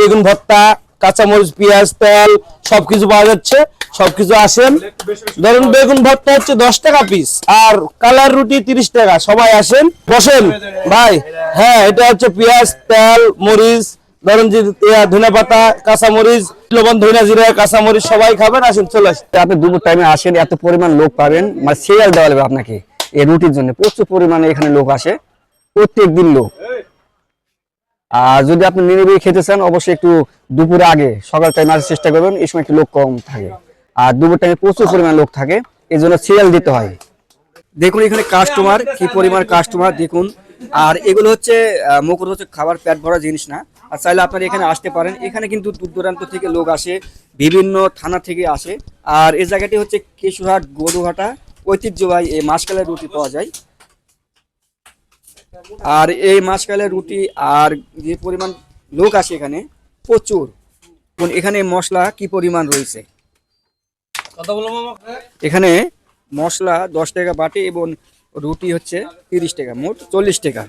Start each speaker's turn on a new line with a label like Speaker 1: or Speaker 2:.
Speaker 1: বেগুন ভর্তা, কাঁচামরিচ, পেঁয়াজ, তেল সবকিছু পাওয়া যাচ্ছে। সবকিছু আসেন। ধরুন বেগুন ভর্তা হচ্ছে 10 টাকা পিস, আর কালার রুটি 30 টাকা। সবাই আসেন, বসেন ভাই। হ্যাঁ, এটা হচ্ছে পেঁয়াজ, তেল, মরিচ, ধরুন যে ধনে পাতা, কাঁচামরিচ, লবণ, ধনিয়া, জিরা, কাঁচামরিচ সবাই খাবেন। আসেন, চলে আসেন।
Speaker 2: আপনি দুপুর টাইমে আসেন, এত পরিমাণ লোক পাবেন, মানে সিরিয়াল দেওয়া লাগবে আপনাকে এই রুটির জন্য। প্রচুর পরিমাণে এখানে লোক আসে, প্রত্যেক দিন লোক। আর যদি আপনি নিরিবিলি খেতে চান, অবশ্যই একটু দুপুরে আগে সকাল টাইমে আসার চেষ্টা করবেন, এই সময় একটু লোক কম থাকে। আর দুপুর টাইমে প্রচুর পরিমাণ লোক থাকে, এই জন্য সিরিয়াল দিতে হয়। দেখুন এখানে কাস্টমার, কি পরিমাণ কাস্টমার দেখুন। আর এগুলো হচ্ছে মুকুট হচ্ছে খাবার পেট ভরা জিনিস না। আর চাইলে আপনারা এখানে আসতে পারেন। এখানে কিন্তু দূর দূরান্ত থেকে লোক আসে, বিভিন্ন থানা থেকে আসে। আর এই জায়গাটি হচ্ছে কেশুরহাট গরুহাটা ঐতিহ্যবাহী এই মাসকালের রুটি পাওয়া যায়। আর এই মাসকালের রুটি আর যে পরিমাণ লোক আসে এখানে প্রচুর। এখানে মশলা কি পরিমাণ রয়েছে, এখানে মশলা 10 টাকা বাটি এবং রুটি হচ্ছে 30 টাকা, মোট 40 টাকা।